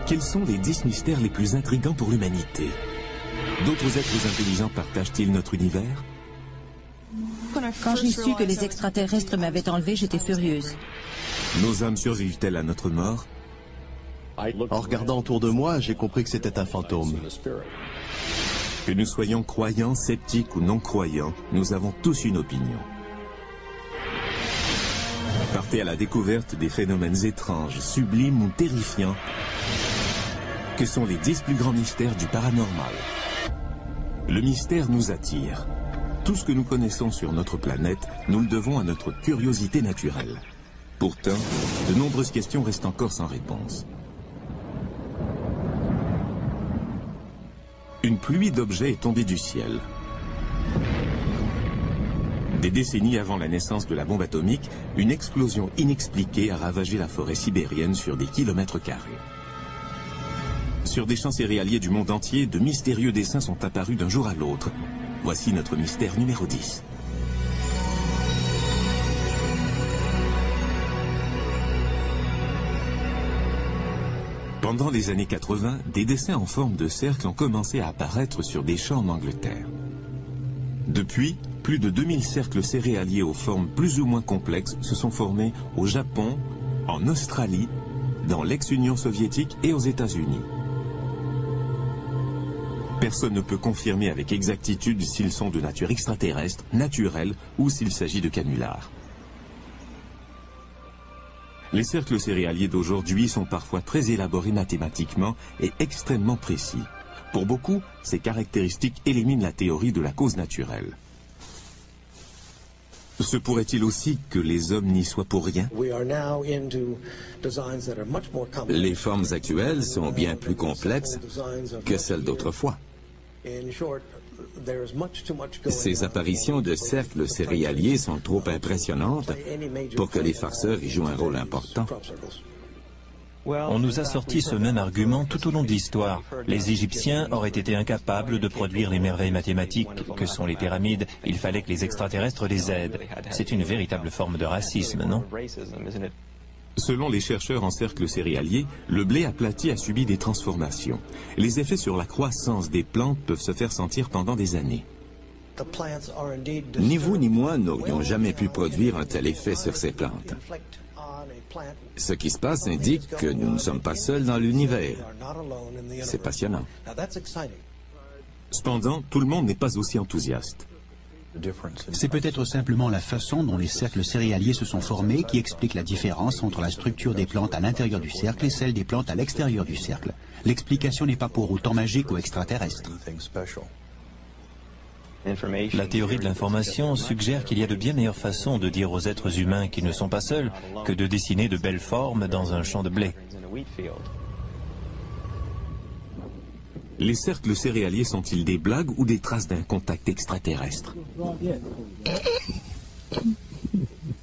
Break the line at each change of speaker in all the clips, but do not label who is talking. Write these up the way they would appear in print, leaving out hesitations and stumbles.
Quels sont les 10 mystères les plus intrigants pour l'humanité? D'autres êtres intelligents partagent-ils notre univers?
Quand j'ai su que les extraterrestres m'avaient enlevé, j'étais furieuse.
Nos âmes survivent-elles à notre mort?
En regardant autour de moi, j'ai compris que c'était un fantôme.
Que nous soyons croyants, sceptiques ou non-croyants, nous avons tous une opinion. Partez à la découverte des phénomènes étranges, sublimes ou terrifiants, que sont les 10 plus grands mystères du paranormal. Le mystère nous attire. Tout ce que nous connaissons sur notre planète, nous le devons à notre curiosité naturelle. Pourtant, de nombreuses questions restent encore sans réponse. Une pluie d'objets est tombée du ciel. Des décennies avant la naissance de la bombe atomique, une explosion inexpliquée a ravagé la forêt sibérienne sur des kilomètres carrés. Sur des champs céréaliers du monde entier, de mystérieux dessins sont apparus d'un jour à l'autre. Voici notre mystère numéro 10. Pendant les années 80, des dessins en forme de cercle ont commencé à apparaître sur des champs en Angleterre. Depuis, plus de 2000 cercles céréaliers aux formes plus ou moins complexes se sont formés au Japon, en Australie, dans l'ex-Union soviétique et aux États-Unis. Personne ne peut confirmer avec exactitude s'ils sont de nature extraterrestre, naturelle ou s'il s'agit de canulars. Les cercles céréaliers d'aujourd'hui sont parfois très élaborés mathématiquement et extrêmement précis. Pour beaucoup, ces caractéristiques éliminent la théorie de la cause naturelle. Se pourrait-il aussi que les hommes n'y soient pour rien?
Les formes actuelles sont bien plus complexes que celles d'autrefois. Ces apparitions de cercles céréaliers sont trop impressionnantes pour que les farceurs y jouent un rôle important.
On nous a sorti ce même argument tout au long de l'histoire. Les Égyptiens auraient été incapables de produire les merveilles mathématiques que sont les pyramides. Il fallait que les extraterrestres les aident. C'est une véritable forme de racisme, non?
Selon les chercheurs en cercles céréaliers, le blé aplati a subi des transformations. Les effets sur la croissance des plantes peuvent se faire sentir pendant des années.
Ni vous ni moi n'aurions jamais pu produire un tel effet sur ces plantes. Ce qui se passe indique que nous ne sommes pas seuls dans l'univers. C'est passionnant.
Cependant, tout le monde n'est pas aussi enthousiaste.
C'est peut-être simplement la façon dont les cercles céréaliers se sont formés qui explique la différence entre la structure des plantes à l'intérieur du cercle et celle des plantes à l'extérieur du cercle. L'explication n'est pas pour autant magique ou extraterrestre.
La théorie de l'information suggère qu'il y a de bien meilleures façons de dire aux êtres humains qu'ils ne sont pas seuls que de dessiner de belles formes dans un champ de blé.
Les cercles céréaliers sont-ils des blagues ou des traces d'un contact extraterrestre?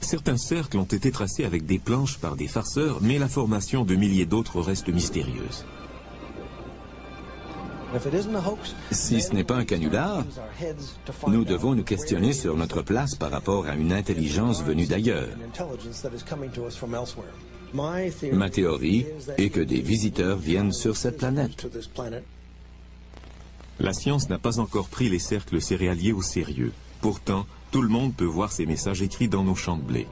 Certains cercles ont été tracés avec des planches par des farceurs, mais la formation de milliers d'autres reste mystérieuse.
Si ce n'est pas un canular, nous devons nous questionner sur notre place par rapport à une intelligence venue d'ailleurs. Ma théorie est que des visiteurs viennent sur cette planète.
La science n'a pas encore pris les cercles céréaliers au sérieux. Pourtant, tout le monde peut voir ces messages écrits dans nos champs de blé.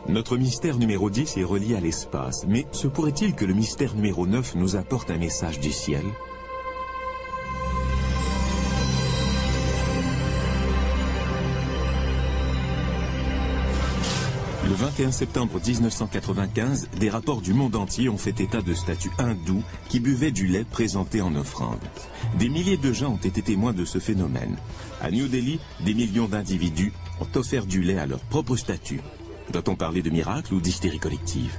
Notre mystère numéro 10 est relié à l'espace, mais se pourrait-il que le mystère numéro 9 nous apporte un message du ciel ? Le 21 septembre 1995, des rapports du monde entier ont fait état de statues hindoues qui buvaient du lait présenté en offrande. Des milliers de gens ont été témoins de ce phénomène. À New Delhi, des millions d'individus ont offert du lait à leur propre statue. Doit-on parler de miracle ou d'hystérie collective?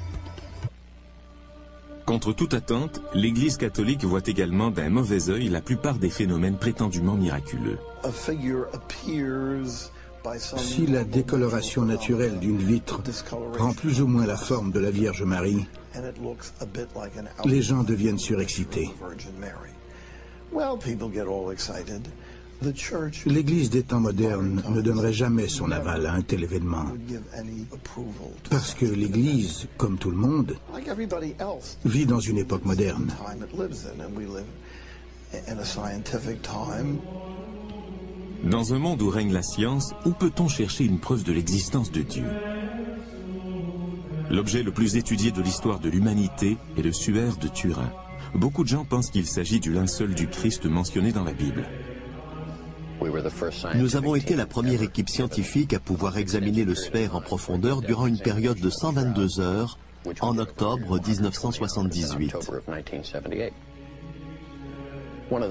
Contre toute attente, l'Église catholique voit également d'un mauvais œil la plupart des phénomènes prétendument miraculeux.
Si la décoloration naturelle d'une vitre prend plus ou moins la forme de la Vierge Marie, les gens deviennent surexcités. L'Église des temps modernes ne donnerait jamais son aval à un tel événement. Parce que l'Église, comme tout le monde, vit dans une époque moderne.
Dans un monde où règne la science, où peut-on chercher une preuve de l'existence de Dieu? L'objet le plus étudié de l'histoire de l'humanité est le suaire de Turin. Beaucoup de gens pensent qu'il s'agit du linceul du Christ mentionné dans la Bible.
Nous avons été la première équipe scientifique à pouvoir examiner le suaire en profondeur durant une période de 122 heures en octobre 1978.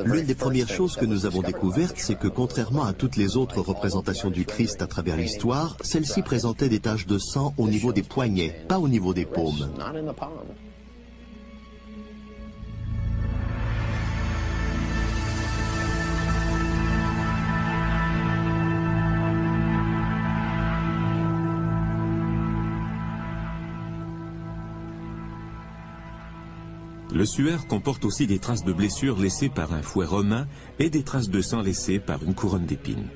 L'une des premières choses que nous avons découvertes, c'est que contrairement à toutes les autres représentations du Christ à travers l'histoire, celle-ci présentait des taches de sang au niveau des poignets, pas au niveau des paumes.
Le suaire comporte aussi des traces de blessures laissées par un fouet romain et des traces de sang laissées par une couronne d'épines.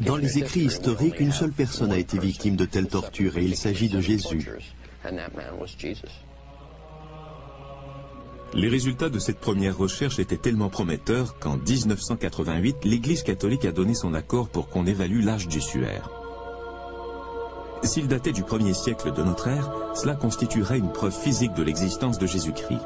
Dans les écrits historiques, une seule personne a été victime de telles tortures et il s'agit de Jésus.
Les résultats de cette première recherche étaient tellement prometteurs qu'en 1988, l'Église catholique a donné son accord pour qu'on évalue l'âge du suaire. S'il datait du 1er siècle de notre ère, cela constituerait une preuve physique de l'existence de Jésus-Christ.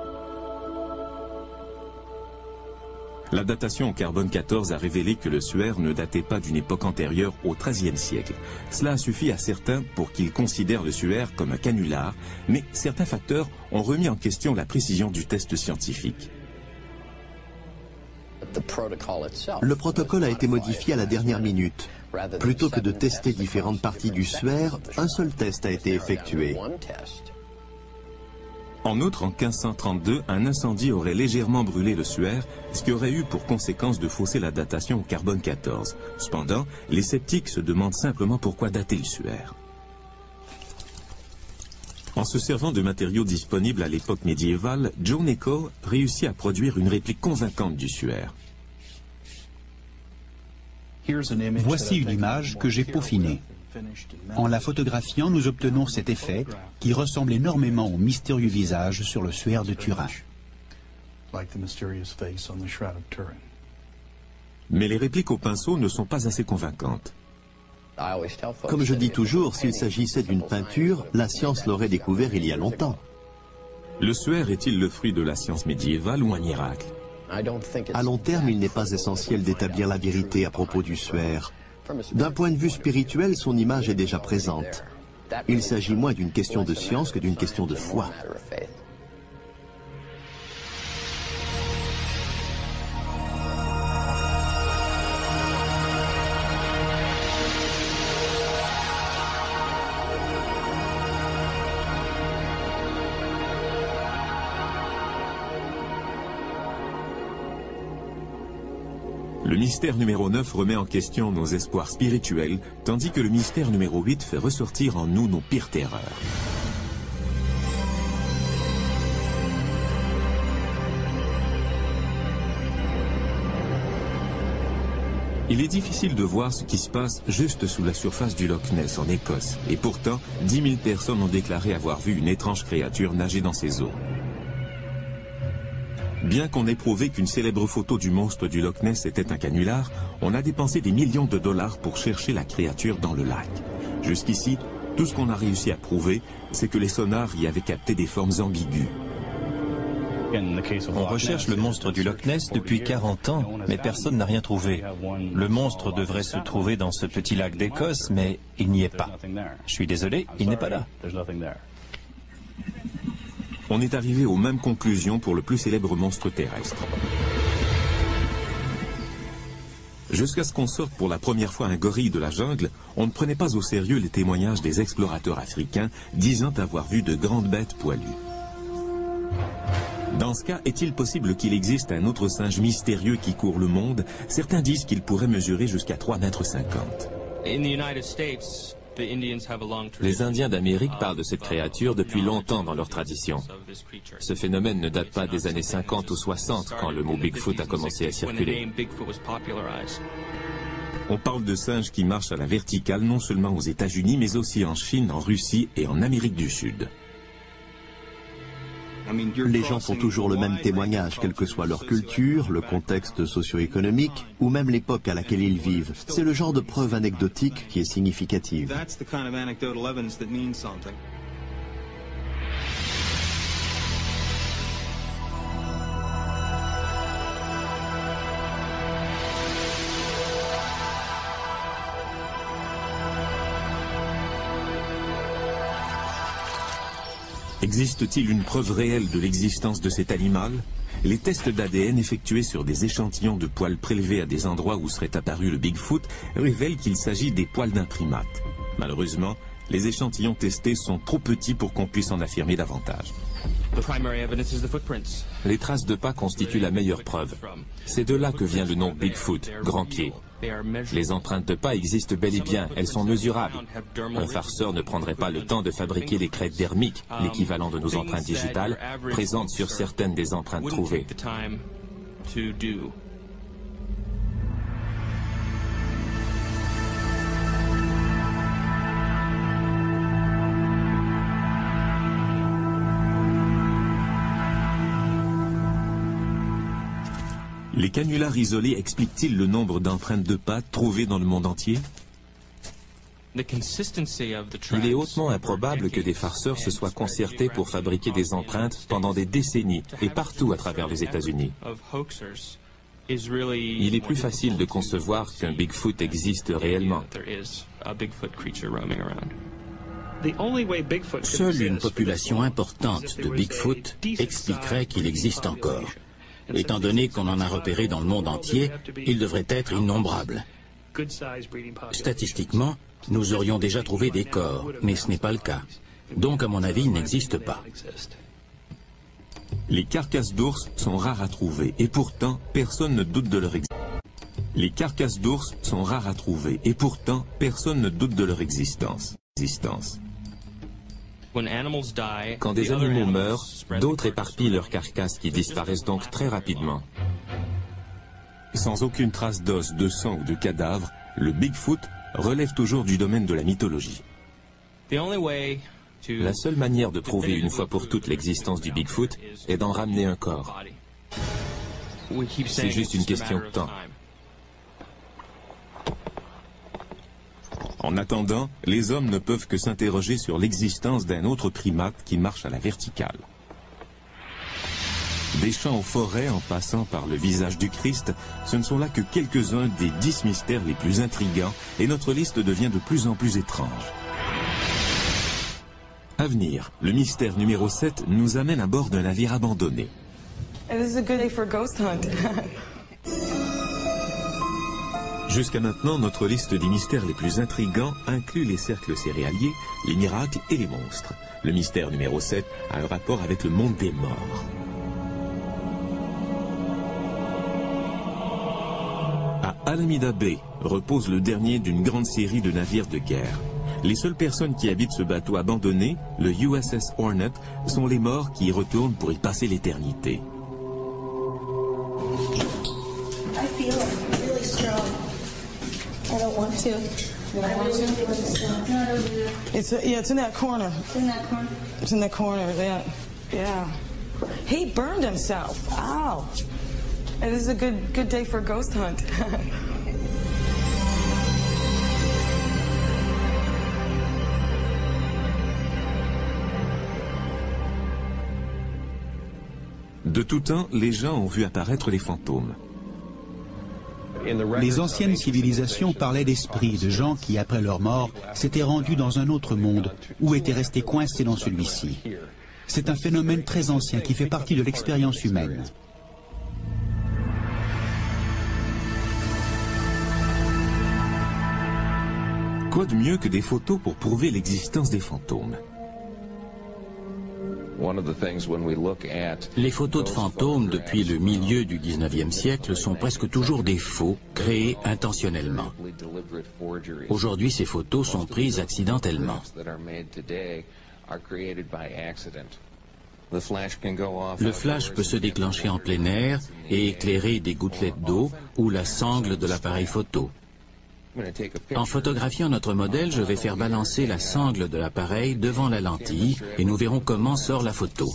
La datation au carbone 14 a révélé que le suaire ne datait pas d'une époque antérieure au XIIIe siècle. Cela a suffi à certains pour qu'ils considèrent le suaire comme un canular, mais certains facteurs ont remis en question la précision du test scientifique.
Le protocole a été modifié à la dernière minute. Plutôt que de tester différentes parties du suaire, un seul test a été effectué.
En outre, en 1532, un incendie aurait légèrement brûlé le suaire, ce qui aurait eu pour conséquence de fausser la datation au carbone 14. Cependant, les sceptiques se demandent simplement pourquoi dater le suaire. En se servant de matériaux disponibles à l'époque médiévale, Joe Nickell réussit à produire une réplique convaincante du suaire.
Voici une image que j'ai peaufinée. En la photographiant, nous obtenons cet effet qui ressemble énormément au mystérieux visage sur le suaire de Turin.
Mais les répliques au pinceau ne sont pas assez convaincantes.
Comme je dis toujours, s'il s'agissait d'une peinture, la science l'aurait découvert il y a longtemps.
Le suaire est-il le fruit de la science médiévale ou un miracle?
À long terme, il n'est pas essentiel d'établir la vérité à propos du suaire. D'un point de vue spirituel, son image est déjà présente. Il s'agit moins d'une question de science que d'une question de foi.
Le mystère numéro 9 remet en question nos espoirs spirituels, tandis que le mystère numéro 8 fait ressortir en nous nos pires terreurs. Il est difficile de voir ce qui se passe juste sous la surface du Loch Ness en Écosse, et pourtant 10 000 personnes ont déclaré avoir vu une étrange créature nager dans ces eaux. Bien qu'on ait prouvé qu'une célèbre photo du monstre du Loch Ness était un canular, on a dépensé des millions de dollars pour chercher la créature dans le lac. Jusqu'ici, tout ce qu'on a réussi à prouver, c'est que les sonars y avaient capté des formes ambiguës.
On recherche le monstre du Loch Ness depuis 40 ans, mais personne n'a rien trouvé. Le monstre devrait se trouver dans ce petit lac d'Écosse, mais il n'y est pas. Je suis désolé, il n'est pas là.
On est arrivé aux mêmes conclusions pour le plus célèbre monstre terrestre. Jusqu'à ce qu'on sorte pour la première fois un gorille de la jungle, on ne prenait pas au sérieux les témoignages des explorateurs africains disant avoir vu de grandes bêtes poilues. Dans ce cas, est-il possible qu'il existe un autre singe mystérieux qui court le monde? Certains disent qu'il pourrait mesurer jusqu'à 3,50 m. Les Indiens d'Amérique parlent de cette créature depuis longtemps dans leur tradition. Ce phénomène ne date pas des années 50 ou 60 quand le mot Bigfoot a commencé à circuler. On parle de singes qui marchent à la verticale non seulement aux États-Unis mais aussi en Chine, en Russie et en Amérique du Sud.
Les gens font toujours le même témoignage, quelle que soit leur culture, le contexte socio-économique ou même l'époque à laquelle ils vivent. C'est le genre de preuve anecdotique qui est significative.
Existe-t-il une preuve réelle de l'existence de cet animal? Les tests d'ADN effectués sur des échantillons de poils prélevés à des endroits où serait apparu le Bigfoot révèlent qu'il s'agit des poils d'un primate. Malheureusement, les échantillons testés sont trop petits pour qu'on puisse en affirmer davantage. Les traces de pas constituent la meilleure preuve. C'est de là que vient le nom Bigfoot, grand pied. Les empreintes de pas existent bel et bien, elles sont mesurables. Un farceur ne prendrait pas le temps de fabriquer des crêtes dermiques, l'équivalent de nos empreintes digitales, présentes sur certaines des empreintes trouvées. Les canulars isolés expliquent-ils le nombre d'empreintes de pas trouvées dans le monde entier? Il est hautement improbable que des farceurs se soient concertés pour fabriquer des empreintes pendant des décennies et partout à travers les États-Unis. Il est plus facile de concevoir qu'un Bigfoot existe réellement.
Seule une population importante de Bigfoot expliquerait qu'il existe encore. Étant donné qu'on en a repéré dans le monde entier, il devrait être innombrable. Statistiquement, nous aurions déjà trouvé des corps, mais ce n'est pas le cas. Donc, à mon avis, ils n'existent pas.
Les carcasses d'ours sont rares à trouver, et pourtant, personne ne doute de leur existence. Les carcasses d'ours sont rares à trouver, et pourtant, personne ne doute de leur existence. Quand des animaux meurent, d'autres éparpillent leurs carcasses qui disparaissent donc très rapidement. Sans aucune trace d'os, de sang ou de cadavre, le Bigfoot relève toujours du domaine de la mythologie. La seule manière de prouver une fois pour toutes l'existence du Bigfoot est d'en ramener un corps. C'est juste une question de temps. En attendant, les hommes ne peuvent que s'interroger sur l'existence d'un autre primate qui marche à la verticale. Des champs aux forêts en passant par le visage du Christ, ce ne sont là que quelques-uns des 10 mystères les plus intrigants et notre liste devient de plus en plus étrange. À venir, le mystère numéro 7 nous amène à bord d'un navire abandonné. Jusqu'à maintenant, notre liste des mystères les plus intrigants inclut les cercles céréaliers, les miracles et les monstres. Le mystère numéro 7 a un rapport avec le monde des morts. À Alameda Bay repose le dernier d'une grande série de navires de guerre. Les seules personnes qui habitent ce bateau abandonné, le USS Hornet, sont les morts qui y retournent pour y passer l'éternité.
I don't want to. You don't want to? It's in that corner. It's in that corner? It's in that corner, yeah. He burned himself. Ow. And this is a good day for a ghost hunt.
De tout temps, les gens ont vu apparaître les fantômes.
Les anciennes civilisations parlaient d'esprits, de gens qui, après leur mort, s'étaient rendus dans un autre monde ou étaient restés coincés dans celui-ci. C'est un phénomène très ancien qui fait partie de l'expérience humaine.
Quoi de mieux que des photos pour prouver l'existence des fantômes?
Les photos de fantômes depuis le milieu du 19e siècle sont presque toujours des faux, créés intentionnellement. Aujourd'hui, ces photos sont prises accidentellement. Le flash peut se déclencher en plein air et éclairer des gouttelettes d'eau ou la sangle de l'appareil photo. En photographiant notre modèle, je vais faire balancer la sangle de l'appareil devant la lentille et nous verrons comment sort la photo.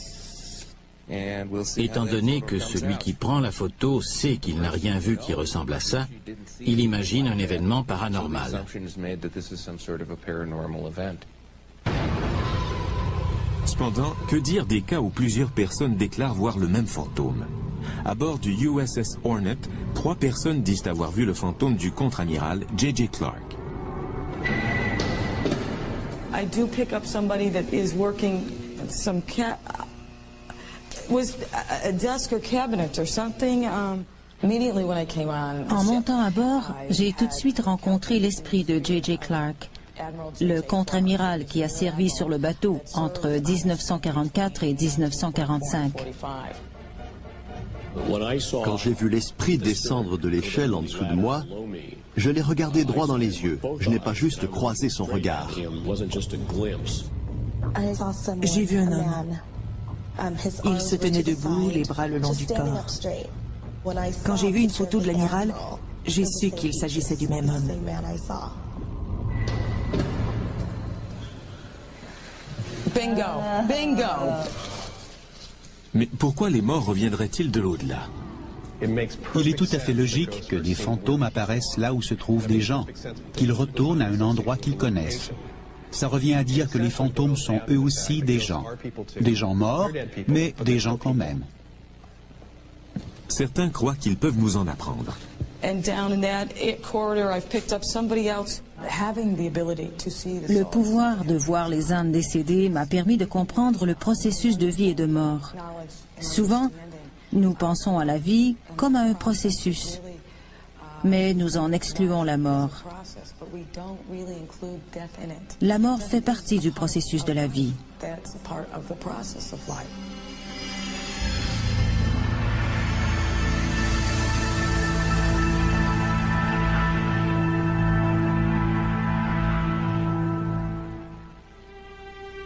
Étant donné que celui qui prend la photo sait qu'il n'a rien vu qui ressemble à ça, il imagine un événement paranormal.
Cependant, que dire des cas où plusieurs personnes déclarent voir le même fantôme? À bord du USS Hornet, 3 personnes disent avoir vu le fantôme du contre-amiral J.J. Clark.
I do pick up somebody that is working some was a desk or cabinet or something. Immediately when I came on.
En montant à bord, j'ai tout de suite rencontré l'esprit de J.J. Clark, le contre-amiral qui a servi sur le bateau entre 1944 et 1945.
Quand j'ai vu l'esprit descendre de l'échelle en dessous de moi, je l'ai regardé droit dans les yeux. Je n'ai pas juste croisé son regard.
J'ai vu un homme. Il se tenait debout, les bras le long du corps. Quand j'ai vu une photo de l'amiral, j'ai su qu'il s'agissait du même homme.
Bingo! Bingo!
Mais pourquoi les morts reviendraient-ils de l'au-delà?
Il est tout à fait logique que des fantômes apparaissent là où se trouvent des gens, qu'ils retournent à un endroit qu'ils connaissent. Ça revient à dire que les fantômes sont eux aussi des gens morts, mais des gens quand même.
Certains croient qu'ils peuvent nous en apprendre.
Le pouvoir de voir les âmes décédées m'a permis de comprendre le processus de vie et de mort. Souvent, nous pensons à la vie comme à un processus, mais nous en excluons la mort. La mort fait partie du processus de la vie.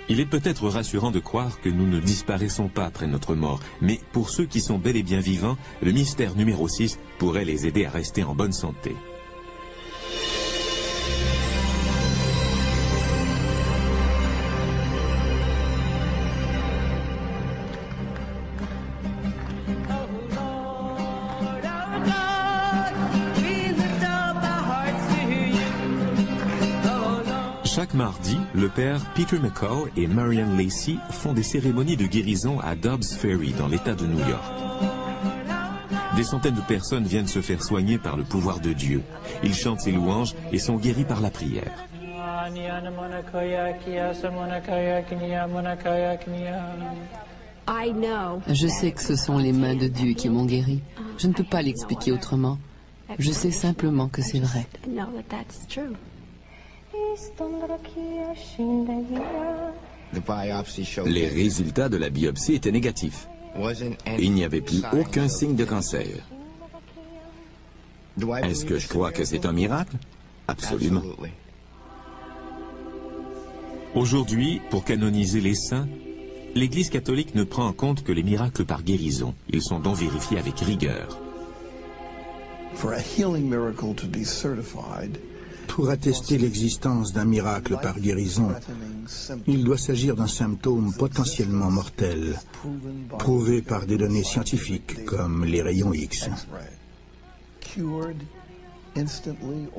Il est peut-être rassurant de croire que nous ne disparaissons pas après notre mort, mais pour ceux qui sont bel et bien vivants, le mystère numéro 6 pourrait les aider à rester en bonne santé. Chaque mardi, le père Peter McCall et Marianne Lacey font des cérémonies de guérison à Dobbs Ferry, dans l'État de New York. Des centaines de personnes viennent se faire soigner par le pouvoir de Dieu. Ils chantent ses louanges et sont guéris par la prière.
Je sais que ce sont les mains de Dieu qui m'ont guéri. Je ne peux pas l'expliquer autrement. Je sais simplement que c'est vrai.
Les résultats de la biopsie étaient négatifs. Il n'y avait plus aucun signe de cancer. Est-ce que je crois que c'est un miracle? Absolument.
Aujourd'hui, pour canoniser les saints, l'Église catholique ne prend en compte que les miracles par guérison. Ils sont donc vérifiés avec rigueur.
Pour attester l'existence d'un miracle par guérison, il doit s'agir d'un symptôme potentiellement mortel, prouvé par des données scientifiques comme les rayons X.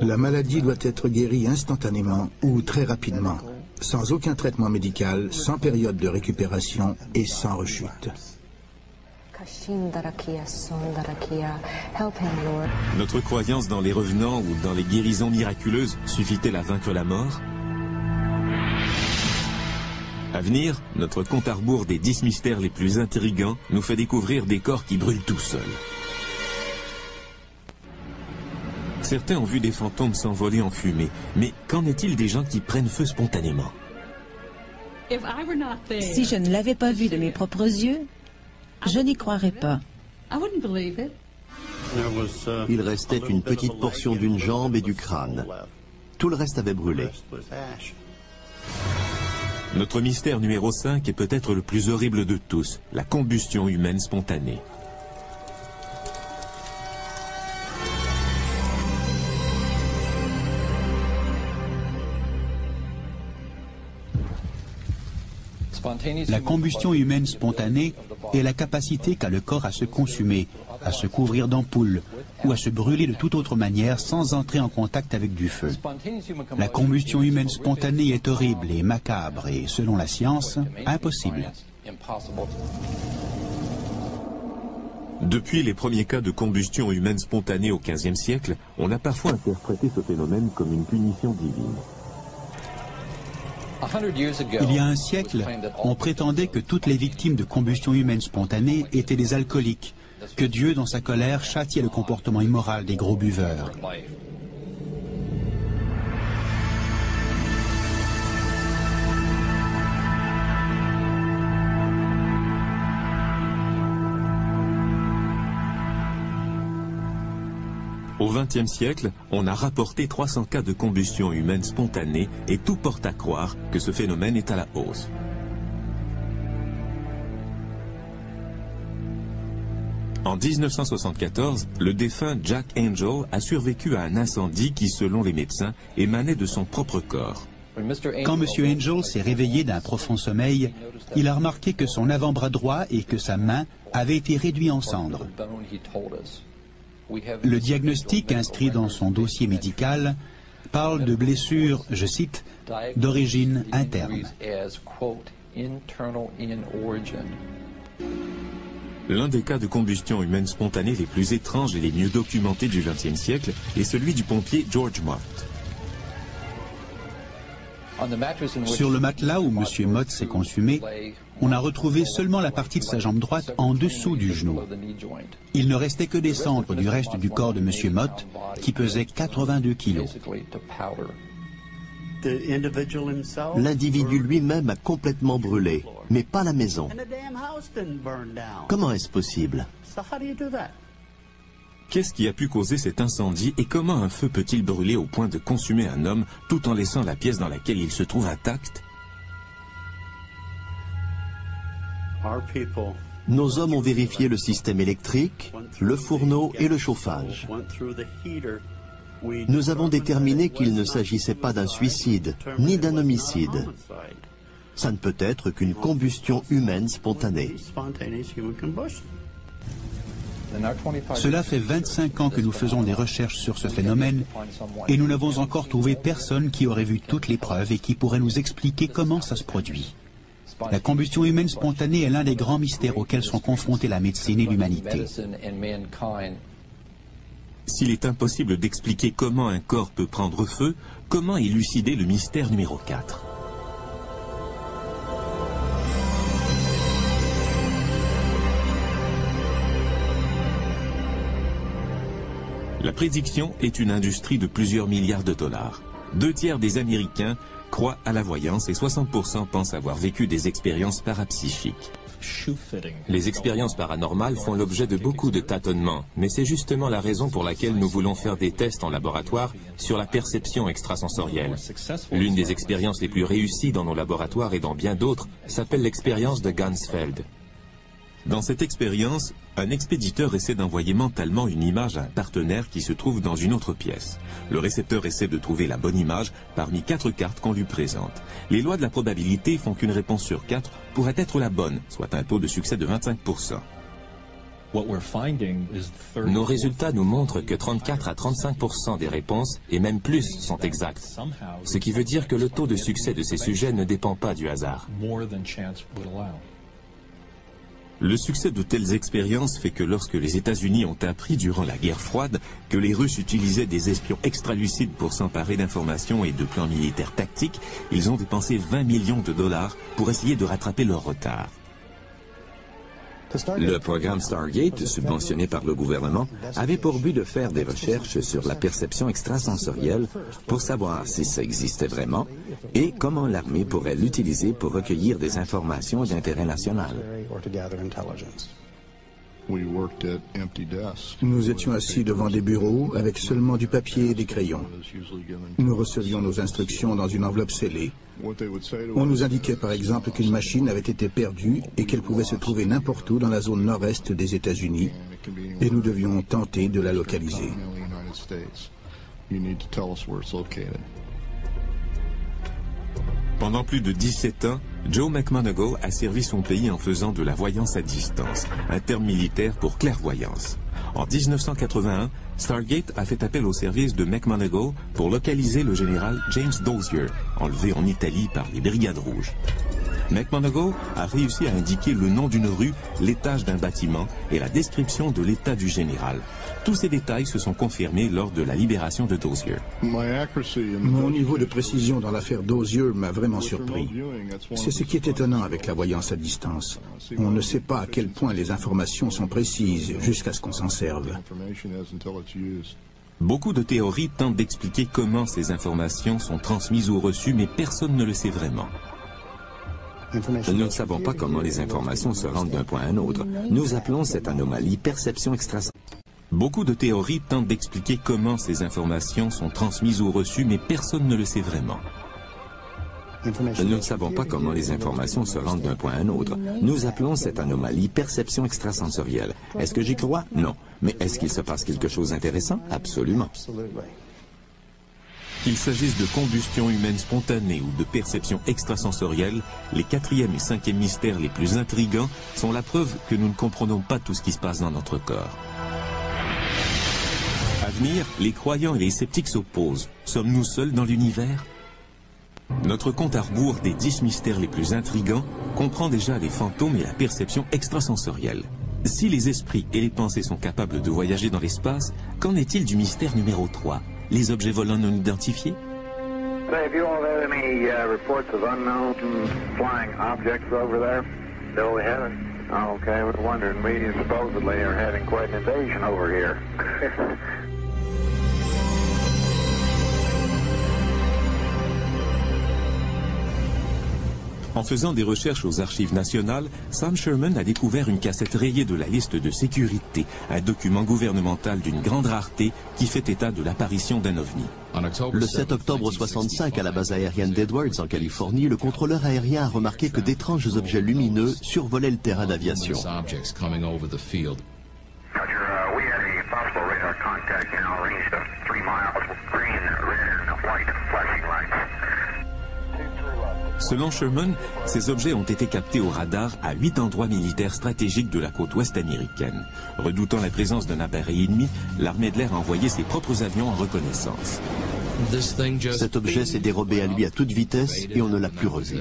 La maladie doit être guérie instantanément ou très rapidement, sans aucun traitement médical, sans période de récupération et sans rechute.
Notre croyance dans les revenants ou dans les guérisons miraculeuses suffit-elle à vaincre la mort? À venir, notre compte à rebours des 10 mystères les plus intrigants nous fait découvrir des corps qui brûlent tout seuls. Certains ont vu des fantômes s'envoler en fumée, mais qu'en est-il des gens qui prennent feu spontanément?
Si je ne l'avais pas vu de mes propres yeux, je n'y croirais pas.
Il restait une petite portion d'une jambe et du crâne. Tout le reste avait brûlé.
Notre mystère numéro 5 est peut-être le plus horrible de tous, la combustion humaine spontanée.
La combustion humaine spontanée est la capacité qu'a le corps à se consumer, à se couvrir d'ampoules ou à se brûler de toute autre manière sans entrer en contact avec du feu. La combustion humaine spontanée est horrible et macabre et, selon la science, impossible.
Depuis les premiers cas de combustion humaine spontanée au XVe siècle, on a parfois interprété ce phénomène comme une punition divine.
Il y a un siècle, on prétendait que toutes les victimes de combustion humaine spontanée étaient des alcooliques, que Dieu, dans sa colère, châtiait le comportement immoral des gros buveurs.
Au XXe siècle, on a rapporté 300 cas de combustion humaine spontanée et tout porte à croire que ce phénomène est à la hausse. En 1974, le défunt Jack Angel a survécu à un incendie qui, selon les médecins, émanait de son propre corps.
Quand M. Angel s'est réveillé d'un profond sommeil, il a remarqué que son avant-bras droit et que sa main avaient été réduits en cendres. Le diagnostic inscrit dans son dossier médical parle de blessures, je cite, d'origine interne.
L'un des cas de combustion humaine spontanée les plus étranges et les mieux documentés du XXe siècle est celui du pompier George Mott.
Sur le matelas où M. Mott s'est consumé, on a retrouvé seulement la partie de sa jambe droite en dessous du genou. Il ne restait que des cendres du reste du corps de M. Mott, qui pesait 82 kilos.
L'individu lui-même a complètement brûlé, mais pas la maison. Comment est-ce possible?
Qu'est-ce qui a pu causer cet incendie et comment un feu peut-il brûler au point de consumer un homme tout en laissant la pièce dans laquelle il se trouve intacte?
Nos hommes ont vérifié le système électrique, le fourneau et le chauffage. Nous avons déterminé qu'il ne s'agissait pas d'un suicide, ni d'un homicide. Ça ne peut être qu'une combustion humaine spontanée.
Cela fait 25 ans que nous faisons des recherches sur ce phénomène et nous n'avons encore trouvé personne qui aurait vu toutes les preuves et qui pourrait nous expliquer comment ça se produit. La combustion humaine spontanée est l'un des grands mystères auxquels sont confrontés la médecine et l'humanité.
S'il est impossible d'expliquer comment un corps peut prendre feu, comment élucider le mystère numéro 4? La prédiction est une industrie de plusieurs milliards de dollars. 2 tiers des Américains croient à la voyance et 60% pensent avoir vécu des expériences parapsychiques.
Les expériences paranormales font l'objet de beaucoup de tâtonnements, mais c'est justement la raison pour laquelle nous voulons faire des tests en laboratoire sur la perception extrasensorielle. L'une des expériences les plus réussies dans nos laboratoires et dans bien d'autres s'appelle l'expérience de Ganzfeld.
Dans cette expérience, un expéditeur essaie d'envoyer mentalement une image à un partenaire qui se trouve dans une autre pièce. Le récepteur essaie de trouver la bonne image parmi 4 cartes qu'on lui présente. Les lois de la probabilité font qu'une réponse sur 4 pourrait être la bonne, soit un taux de succès de 25%.
Nos résultats nous montrent que 34 à 35% des réponses, et même plus, sont exactes. Ce qui veut dire que le taux de succès de ces sujets ne dépend pas du hasard.
Le succès de telles expériences fait que lorsque les États-Unis ont appris durant la guerre froide que les Russes utilisaient des espions extra-lucides pour s'emparer d'informations et de plans militaires tactiques, ils ont dépensé 20 millions de dollars pour essayer de rattraper leur retard.
Le programme Stargate, subventionné par le gouvernement, avait pour but de faire des recherches sur la perception extrasensorielle pour savoir si ça existait vraiment et comment l'armée pourrait l'utiliser pour recueillir des informations d'intérêt national.
Nous étions assis devant des bureaux avec seulement du papier et des crayons. Nous recevions nos instructions dans une enveloppe scellée. On nous indiquait par exemple qu'une machine avait été perdue et qu'elle pouvait se trouver n'importe où dans la zone nord-est des États-Unis et nous devions tenter de la localiser.
Pendant plus de 17 ans, Joe McMoneagle a servi son pays en faisant de la voyance à distance, un terme militaire pour clairvoyance. En 1981, Stargate a fait appel au service de McMoneagle pour localiser le général James Dozier, enlevé en Italie par les Brigades Rouges. McMoneagle a réussi à indiquer le nom d'une rue, l'étage d'un bâtiment et la description de l'état du général. Tous ces détails se sont confirmés lors de la libération de Dozier.
Mon niveau de précision dans l'affaire Dozier m'a vraiment surpris. C'est ce qui est étonnant avec la voyance à distance. On ne sait pas à quel point les informations sont précises jusqu'à ce qu'on s'en serve.
Beaucoup de théories tentent d'expliquer comment ces informations sont transmises ou reçues, mais personne ne le sait vraiment.
Nous ne savons pas comment les informations se rendent d'un point à un autre. Nous appelons cette anomalie perception extrasensorielle.
Beaucoup de théories tentent d'expliquer comment ces informations sont transmises ou reçues, mais personne ne le sait vraiment.
Nous ne savons pas comment les informations se rendent d'un point à un autre. Nous appelons cette anomalie perception extrasensorielle. Est-ce que j'y crois? Non. Mais est-ce qu'il se passe quelque chose d'intéressant? Absolument.
Qu'il s'agisse de combustion humaine spontanée ou de perception extrasensorielle, les 4e et 5e mystères les plus intrigants sont la preuve que nous ne comprenons pas tout ce qui se passe dans notre corps. À venir, les croyants et les sceptiques s'opposent. Sommes-nous seuls dans l'univers? Notre compte à rebours des 10 mystères les plus intrigants comprend déjà les fantômes et la perception extrasensorielle. Si les esprits et les pensées sont capables de voyager dans l'espace, qu'en est-il du mystère numéro 3? Les objets volants non identifiés?
Say, have you all had any reports of unknown flying objects over there? No, we haven't. Oh, okay, I was wondering. We supposedly are having quite an invasion over here.
En faisant des recherches aux archives nationales, Sam Sherman a découvert une cassette rayée de la liste de sécurité, un document gouvernemental d'une grande rareté qui fait état de l'apparition d'un ovni.
Le 7 octobre 65, à la base aérienne d'Edwards, en Californie, le contrôleur aérien a remarqué que d'étranges objets lumineux survolaient le terrain d'aviation.
Selon Sherman, ces objets ont été captés au radar à 8 endroits militaires stratégiques de la côte ouest américaine. Redoutant la présence d'un appareil ennemi, l'armée de l'air a envoyé ses propres avions en reconnaissance.
Cet objet s'est dérobé à lui à toute vitesse et on ne l'a plus revu.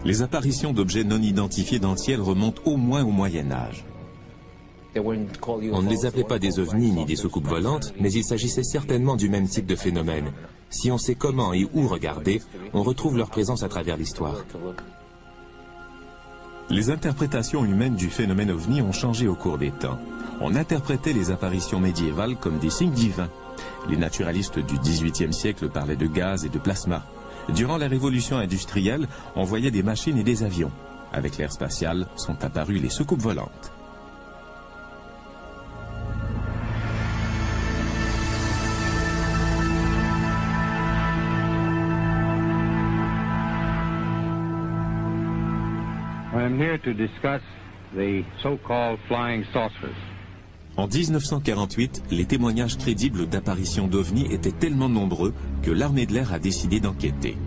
Les apparitions d'objets non identifiés dans le ciel remontent au moins au Moyen Âge.
On ne les appelait pas des ovnis ni des soucoupes volantes, mais il s'agissait certainement du même type de phénomène. Si on sait comment et où regarder, on retrouve leur présence à travers l'histoire.
Les interprétations humaines du phénomène ovni ont changé au cours des temps. On interprétait les apparitions médiévales comme des signes divins. Les naturalistes du XVIIIe siècle parlaient de gaz et de plasma. Durant la révolution industrielle, on voyait des machines et des avions. Avec l'ère spatiale, sont apparues les soucoupes volantes.
I'm here to discuss the so-called flying saucers.
En 1948, les témoignages crédibles d'apparitions d'ovnis étaient tellement nombreux que l'armée de l'air a décidé d'enquêter.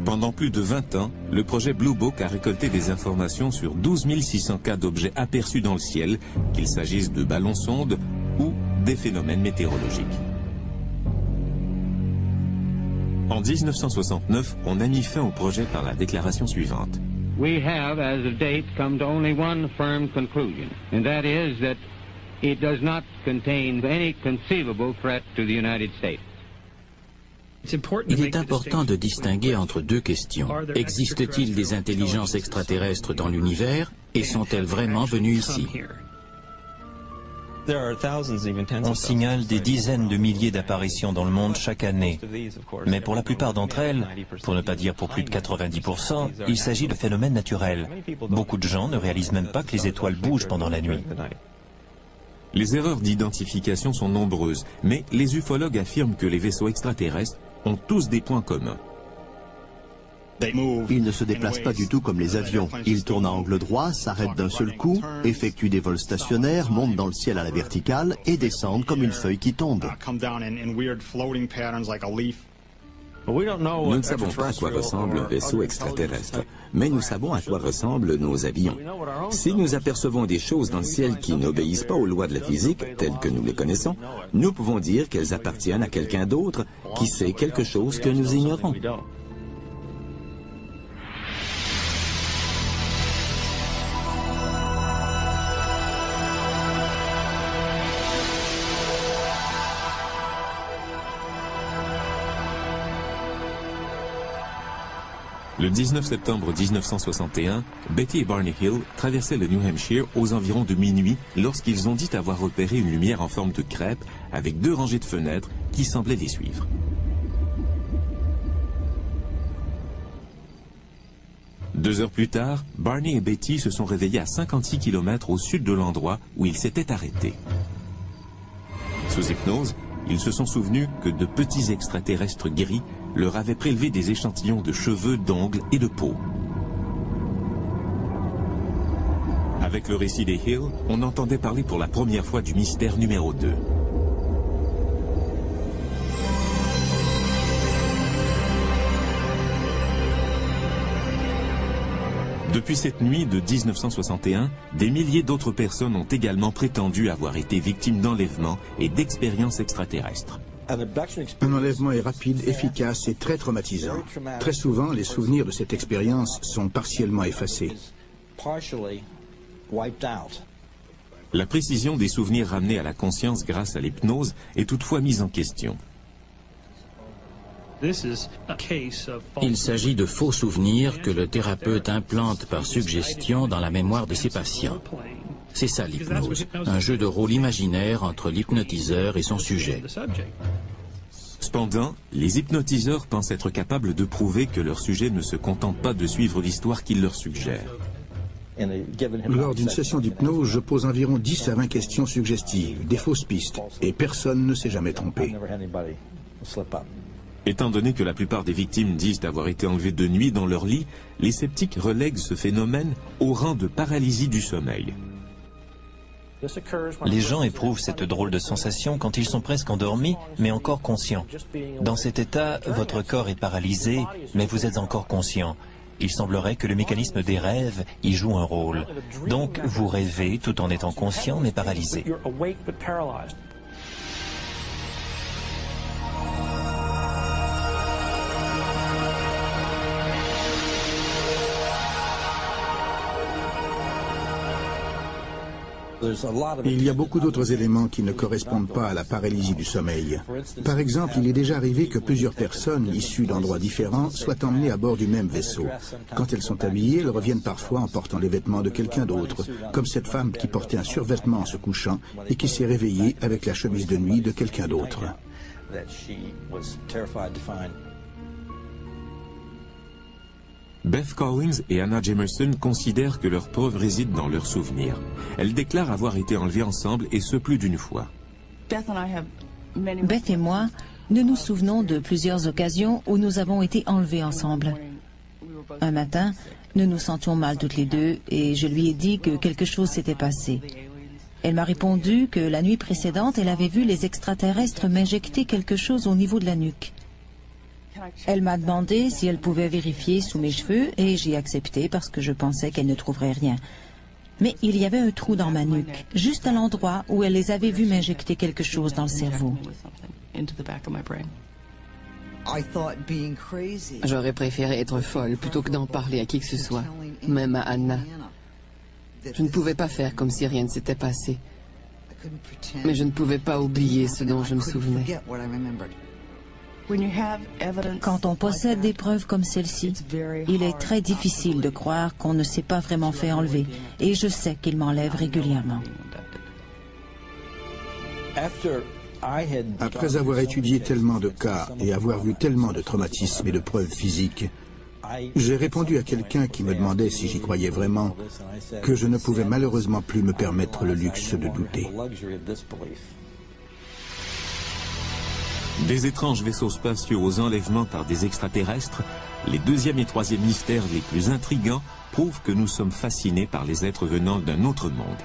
Pendant plus de 20 ans, le projet Blue Book a récolté des informations sur 12 600 cas d'objets aperçus dans le ciel, qu'il s'agisse de ballons-sondes ou des phénomènes météorologiques. En 1969, on a mis fin au projet par la déclaration suivante.
we have, as of date, come to only one firm conclusion, and that is that it does not contain any conceivable threat to the United States.
Il est important de distinguer entre deux questions. Existe-t-il des intelligences extraterrestres dans l'univers et sont-elles vraiment venues ici?
On signale des dizaines de milliers d'apparitions dans le monde chaque année. Mais pour la plupart d'entre elles, pour ne pas dire pour plus de 90%, il s'agit de phénomènes naturels. Beaucoup de gens ne réalisent même pas que les étoiles bougent pendant la nuit.
Les erreurs d'identification sont nombreuses, mais les ufologues affirment que les vaisseaux extraterrestres ont tous des points communs.
Ils ne se déplacent pas du tout comme les avions. Ils tournent à angle droit, s'arrêtent d'un seul coup, effectuent des vols stationnaires, montent dans le ciel à la verticale et descendent comme une feuille qui tombe.
Nous ne savons pas à quoi ressemble un vaisseau extraterrestre, mais nous savons à quoi ressemblent nos avions. Si nous apercevons des choses dans le ciel qui n'obéissent pas aux lois de la physique, telles que nous les connaissons, nous pouvons dire qu'elles appartiennent à quelqu'un d'autre qui sait quelque chose que nous ignorons.
Le 19 septembre 1961, Betty et Barney Hill traversaient le New Hampshire aux environs de minuit lorsqu'ils ont dit avoir repéré une lumière en forme de crêpe avec 2 rangées de fenêtres qui semblaient les suivre. Deux heures plus tard, Barney et Betty se sont réveillés à 56 km au sud de l'endroit où ils s'étaient arrêtés. Sous hypnose, ils se sont souvenus que de petits extraterrestres gris leur avaient prélevé des échantillons de cheveux, d'ongles et de peau. Avec le récit des Hill, on entendait parler pour la première fois du mystère numéro 2. Depuis cette nuit de 1961, des milliers d'autres personnes ont également prétendu avoir été victimes d'enlèvements et d'expériences extraterrestres.
Un enlèvement est rapide, efficace et très traumatisant. Très souvent, les souvenirs de cette expérience sont partiellement effacés.
La précision des souvenirs ramenés à la conscience grâce à l'hypnose est toutefois mise en question.
Il s'agit de faux souvenirs que le thérapeute implante par suggestion dans la mémoire de ses patients. C'est ça l'hypnose, un jeu de rôle imaginaire entre l'hypnotiseur et son sujet.
Cependant, les hypnotiseurs pensent être capables de prouver que leur sujet ne se contente pas de suivre l'histoire qu'ils leur suggèrent.
Lors d'une session d'hypnose, je pose environ 10 à 20 questions suggestives, des fausses pistes, et personne ne s'est jamais trompé.
Étant donné que la plupart des victimes disent avoir été enlevées de nuit dans leur lit, les sceptiques relèguent ce phénomène au rang de paralysie du sommeil.
Les gens éprouvent cette drôle de sensation quand ils sont presque endormis, mais encore conscients. Dans cet état, votre corps est paralysé, mais vous êtes encore conscient. Il semblerait que le mécanisme des rêves y joue un rôle. Donc, vous rêvez tout en étant conscient, mais paralysé.
Il y a beaucoup d'autres éléments qui ne correspondent pas à la paralysie du sommeil. Par exemple, il est déjà arrivé que plusieurs personnes issues d'endroits différents soient emmenées à bord du même vaisseau. Quand elles sont habillées, elles reviennent parfois en portant les vêtements de quelqu'un d'autre, comme cette femme qui portait un survêtement en se couchant et qui s'est réveillée avec la chemise de nuit de quelqu'un d'autre.
Beth Collins et Anna Jamerson considèrent que leurs preuves résident dans leurs souvenirs. Elles déclarent avoir été enlevées ensemble et ce plus d'une fois.
Beth et moi, nous nous souvenons de plusieurs occasions où nous avons été enlevés ensemble. Un matin, nous nous sentions mal toutes les deux et je lui ai dit que quelque chose s'était passé. Elle m'a répondu que la nuit précédente, elle avait vu les extraterrestres m'injecter quelque chose au niveau de la nuque. Elle m'a demandé si elle pouvait vérifier sous mes cheveux et j'ai accepté parce que je pensais qu'elle ne trouverait rien. Mais il y avait un trou dans ma nuque, juste à l'endroit où elle les avait vus m'injecter quelque chose dans le cerveau.
J'aurais préféré être folle plutôt que d'en parler à qui que ce soit, même à Anna. Je ne pouvais pas faire comme si rien ne s'était passé. Mais je ne pouvais pas oublier ce dont je me souvenais.
Quand on possède des preuves comme celle-ci, il est très difficile de croire qu'on ne s'est pas vraiment fait enlever. Et je sais qu'il m'enlève régulièrement.
Après avoir étudié tellement de cas et avoir vu tellement de traumatismes et de preuves physiques, j'ai répondu à quelqu'un qui me demandait si j'y croyais vraiment que je ne pouvais malheureusement plus me permettre le luxe de douter.
Des étranges vaisseaux spatiaux aux enlèvements par des extraterrestres, les deuxième et troisième mystères les plus intrigants prouvent que nous sommes fascinés par les êtres venant d'un autre monde.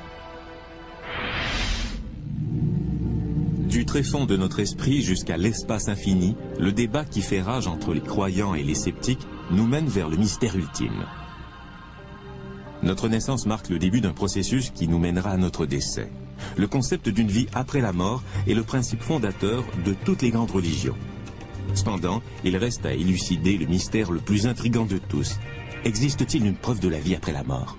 Du tréfonds de notre esprit jusqu'à l'espace infini, le débat qui fait rage entre les croyants et les sceptiques nous mène vers le mystère ultime. Notre naissance marque le début d'un processus qui nous mènera à notre décès. Le concept d'une vie après la mort est le principe fondateur de toutes les grandes religions. Cependant, il reste à élucider le mystère le plus intrigant de tous. Existe-t-il une preuve de la vie après la mort ?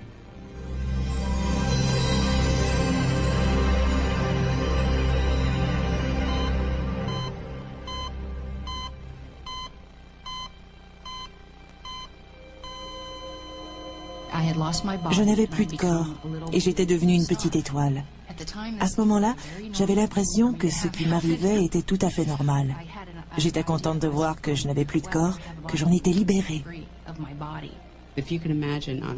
Je n'avais plus de corps et j'étais devenue une petite étoile. À ce moment-là, j'avais l'impression que ce qui m'arrivait était tout à fait normal. J'étais contente de voir que je n'avais plus de corps, que j'en étais libérée.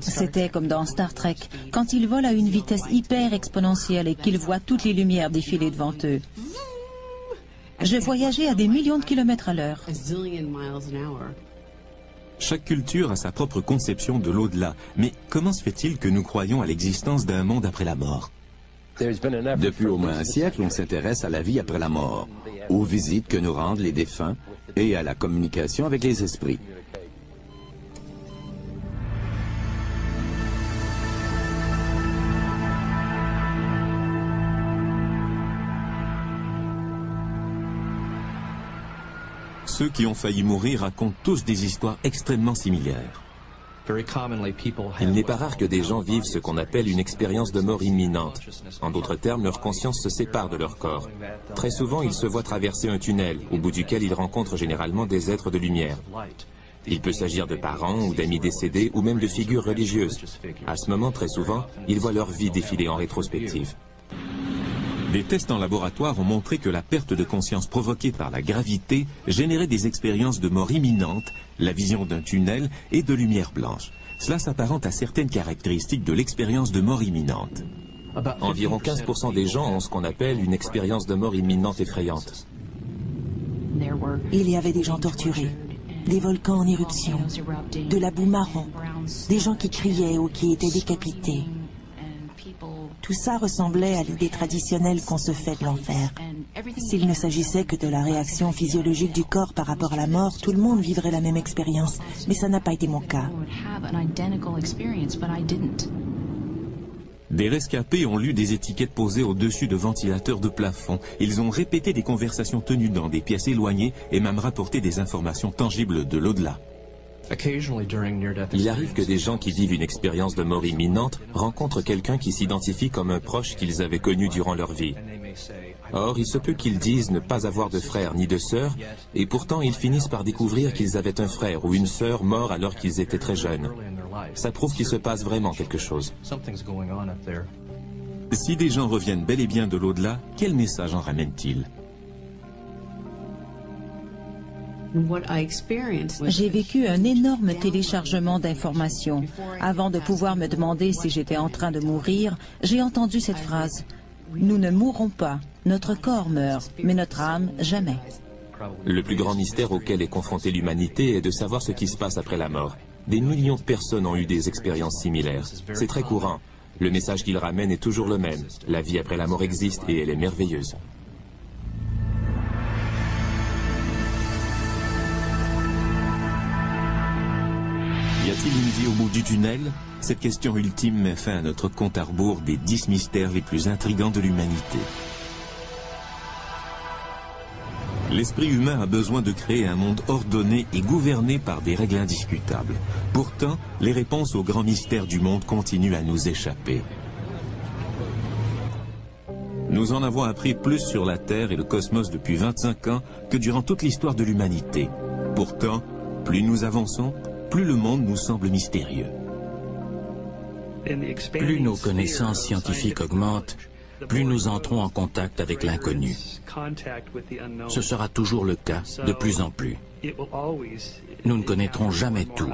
C'était comme dans Star Trek, quand ils volent à une vitesse hyper exponentielle et qu'ils voient toutes les lumières défiler devant eux. Je voyageais à des millions de kilomètres à l'heure.
Chaque culture a sa propre conception de l'au-delà. Mais comment se fait-il que nous croyons à l'existence d'un monde après la mort?
Depuis au moins un siècle, on s'intéresse à la vie après la mort, aux visites que nous rendent les défunts et à la communication avec les esprits.
Ceux qui ont failli mourir racontent tous des histoires extrêmement similaires.
Il n'est pas rare que des gens vivent ce qu'on appelle une expérience de mort imminente. En d'autres termes, leur conscience se sépare de leur corps. Très souvent, ils se voient traverser un tunnel, au bout duquel ils rencontrent généralement des êtres de lumière. Il peut s'agir de parents ou d'amis décédés ou même de figures religieuses. À ce moment, très souvent, ils voient leur vie défiler en rétrospective.
Des tests en laboratoire ont montré que la perte de conscience provoquée par la gravité générait des expériences de mort imminente, la vision d'un tunnel et de lumière blanche. Cela s'apparente à certaines caractéristiques de l'expérience de mort imminente.
Environ 15% des gens ont ce qu'on appelle une expérience de mort imminente effrayante.
Il y avait des gens torturés, des volcans en éruption, de la boue marron, des gens qui criaient ou qui étaient décapités. Tout ça ressemblait à l'idée traditionnelle qu'on se fait de l'enfer. S'il ne s'agissait que de la réaction physiologique du corps par rapport à la mort, tout le monde vivrait la même expérience. Mais ça n'a pas été mon cas.
Des rescapés ont lu des étiquettes posées au-dessus de ventilateurs de plafond. Ils ont répété des conversations tenues dans des pièces éloignées et même rapporté des informations tangibles de l'au-delà.
Il arrive que des gens qui vivent une expérience de mort imminente rencontrent quelqu'un qui s'identifie comme un proche qu'ils avaient connu durant leur vie. Or, il se peut qu'ils disent ne pas avoir de frère ni de sœur, et pourtant ils finissent par découvrir qu'ils avaient un frère ou une sœur mort alors qu'ils étaient très jeunes. Ça prouve qu'il se passe vraiment quelque chose.
Si des gens reviennent bel et bien de l'au-delà, quel message en ramènent-ils ?
J'ai vécu un énorme téléchargement d'informations. Avant de pouvoir me demander si j'étais en train de mourir, j'ai entendu cette phrase. Nous ne mourrons pas, notre corps meurt, mais notre âme, jamais.
Le plus grand mystère auquel est confrontée l'humanité est de savoir ce qui se passe après la mort. Des millions de personnes ont eu des expériences similaires. C'est très courant. Le message qu'ils ramènent est toujours le même. La vie après la mort existe et elle est merveilleuse.
Y a-t-il une vie au bout du tunnel? Cette question ultime met fin à notre compte à rebours des 10 mystères les plus intrigants de l'humanité. L'esprit humain a besoin de créer un monde ordonné et gouverné par des règles indiscutables. Pourtant, les réponses aux grands mystères du monde continuent à nous échapper. Nous en avons appris plus sur la Terre et le cosmos depuis 25 ans que durant toute l'histoire de l'humanité. Pourtant, plus nous avançons, plus le monde nous semble mystérieux.
Plus nos connaissances scientifiques augmentent, plus nous entrons en contact avec l'inconnu. Ce sera toujours le cas, de plus en plus. Nous ne connaîtrons jamais tout.